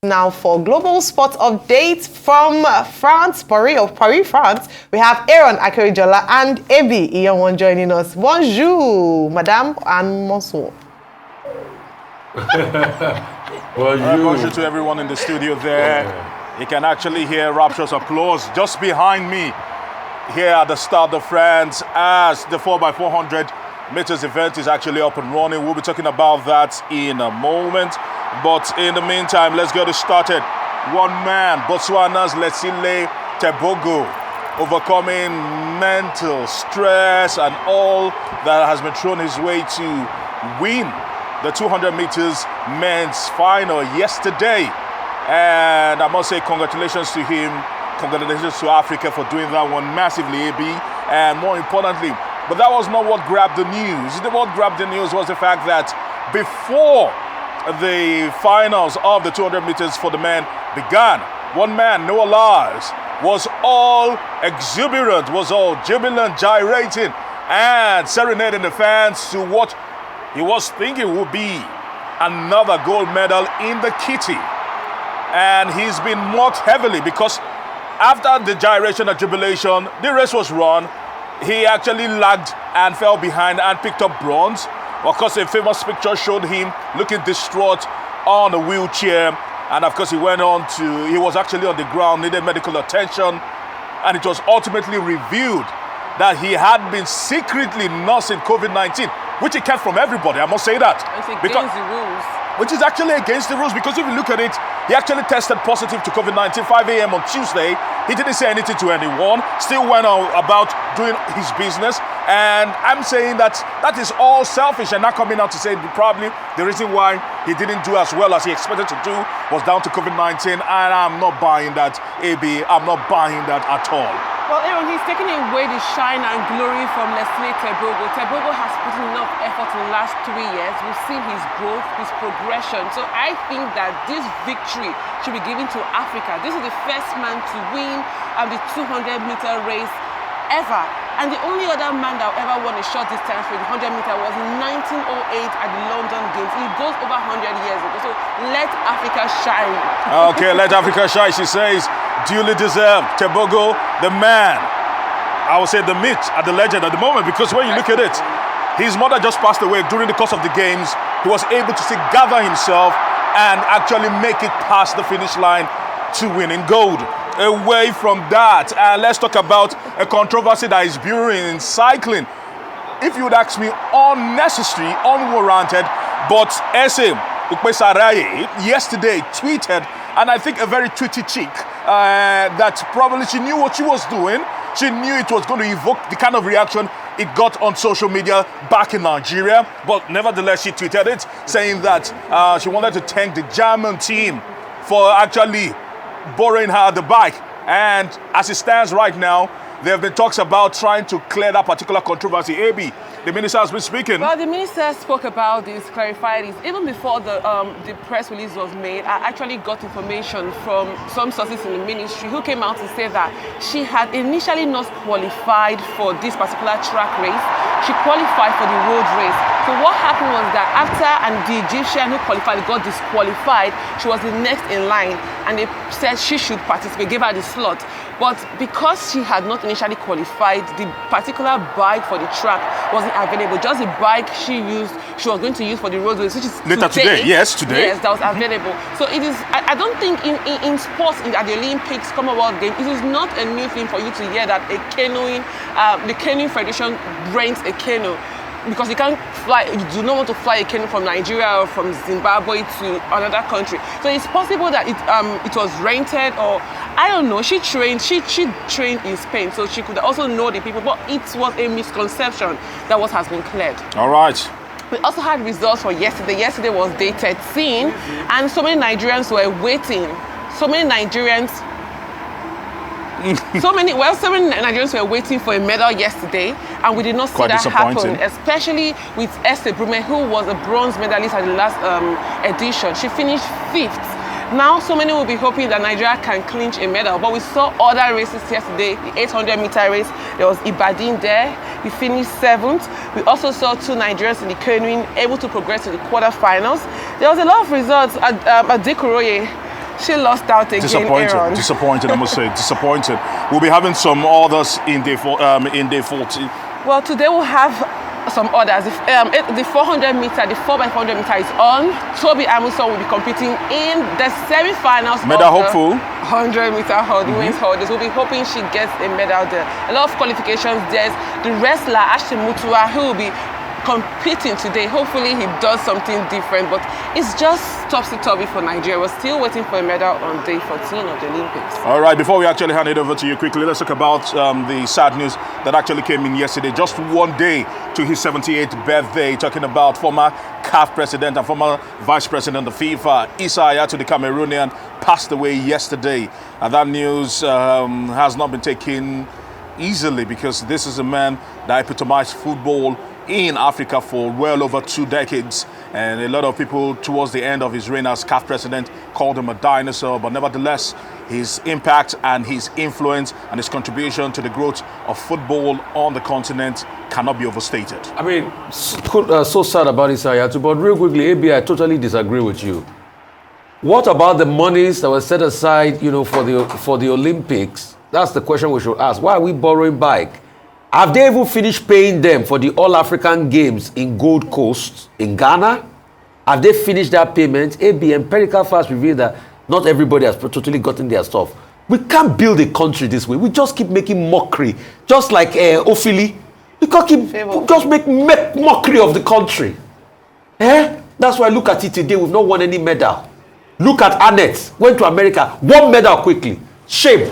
Now for global sports updates from France, Paris, France, we have Aaron Akerijola and Ebi Iyonwon joining us. Bonjour, madame and monsieur. Bonjour to everyone in the studio there. You can actually hear rapturous applause just behind me here at the Stade de France as the 4x400 meters event is actually up and running. We'll be talking about that in a moment. But in the meantime, let's get it started. One man, Botswana's Lesile Tebogo, overcoming mental stress and all that has been thrown his way to win the 200 meters men's final yesterday. And I must say congratulations to him. Congratulations to Africa for doing that one massively, AB. And more importantly, but that was not what grabbed the news. What grabbed the news was the fact that before the finals of the 200 meters for the men began, one man, Lyles, was all exuberant, was all jubilant, gyrating, and serenading the fans to what he was thinking would be another gold medal in the kitty. And he's been mocked heavily because after the gyration and jubilation, the race was run. He actually lagged and fell behind and picked up bronze. Of course, a famous picture showed him looking distraught on a wheelchair. And of course, he was actually on the ground, needed medical attention. And it was ultimately revealed that he had been secretly nursing COVID-19, which he kept from everybody, I must say that. It's against the rules. Which is actually against the rules, because if you look at it, he actually tested positive to COVID-19 5 a.m. on Tuesday. He didn't say anything to anyone, still went on about doing his business. And I'm saying that is all selfish and not coming out to say probably the reason why he didn't do as well as he expected to do was down to COVID-19. And I'm not buying that, AB. I'm not buying that at all. Well, Aaron, he's taking away the shine and glory from Leslie Tebogo. Tebogo has put in enough effort in the last 3 years. We've seen his growth, his progression. So I think that this victory should be given to Africa. This is the first man to win the 200-meter race ever. And the only other man that ever won a short distance for the 100-meter was in 1908 at the London Games. It goes over 100 years ago. So let Africa shine. Okay, let Africa shine, she says. Duly deserved. Tebogo, the man. I would say the myth and the legend at the moment, because when you look at it, his mother just passed away during the course of the games. He was able to gather himself and actually make it past the finish line to winning gold. Away from that, let's talk about a controversy that is brewing in cycling. If you would ask me, unnecessary, unwarranted, but Ese Ukpesaraye yesterday tweeted, and I think a very tweety chick, that probably she knew what she was doing. She knew it was going to evoke the kind of reaction it got on social media back in Nigeria. But nevertheless, she tweeted it, saying that she wanted to thank the German team for actually borrowing her the bike. And as it stands right now, there have been talks about trying to clear that particular controversy. AB, the minister has been speaking. Well, the minister spoke about this, clarified this. Even before the press release was made, I actually got information from some sources in the ministry who came out to say that she had initially not qualified for this particular track race. She qualified for the road race. So what happened was that after the Egyptian who qualified got disqualified, she was the next in line, and they said she should participate, gave her the slot. But because she had not initially qualified, the particular bike for the track wasn't available. Just the bike she was going to use for the road race, which is later today. Yes, today. Yes, that was available. So it is. I don't think in sports at the Olympics, Commonwealth Games, it is not a new thing for you to hear that a canoeing, the Canoeing Federation rents a canoe. Because you can't fly, you do not want to fly a canoe from Nigeria or from Zimbabwe to another country. So it's possible that it was rented, or I don't know. She trained in Spain, so she could also know the people. But it was a misconception that what has been cleared. All right. We also had results for yesterday. Yesterday was day 13, and so many Nigerians were waiting. So many Nigerians so many Nigerians were waiting for a medal yesterday, and we did not see that happen, especially with Esther Brume, who was a bronze medalist at the last edition. She finished 5th. Now, so many will be hoping that Nigeria can clinch a medal, but we saw other races yesterday. The 800-meter race, there was Ibadan there. He finished 7th. We also saw 2 Nigerians in the canoeing able to progress to the quarterfinals. There was a lot of results. Adekuroye She lost out again, Aaron. Disappointed, I must say. Disappointed. We'll be having some others in day 40. Well, today we'll have some others. The 400 meter, the 4x400 meter is on. Toby Amuson will be competing in the semi-finals. Medal hopeful. 100 meter hurdle, women's hurdles. We'll be hoping she gets a medal there. A lot of qualifications. There's the wrestler Ashton Mutua, who will be competing today. Hopefully he does something different, but it's just topsy-turvy for Nigeria. We're still waiting for a medal on day 14 of the Olympics. All right, before we actually hand it over to you quickly, let's talk about the sad news that actually came in yesterday, just one day to his 78th birthday, talking about former CAF president and former vice president of FIFA, Issa Hayatou, the Cameroonian, passed away yesterday. And that news has not been taken easily, because this is a man that epitomized football in Africa for well over 2 decades, and a lot of people towards the end of his reign as CAF president called him a dinosaur, but nevertheless his impact and his influence and his contribution to the growth of football on the continent cannot be overstated. I mean, so sad about Issa Hayatou, but real quickly, AB, I totally disagree with you. What about the monies that were set aside, you know, for the Olympics? That's the question we should ask. Why are we borrowing back? Have they even finished paying them for the All-African Games in Gold Coast, in Ghana? Have they finished that payment? AB, empirical facts reveal that not everybody has totally gotten their stuff. We can't build a country this way. We just keep making mockery. Just like Ophili. We can't just make mockery of the country. That's why look at it today. We've not won any medal. Look at Annette. Went to America. One medal quickly. Shame.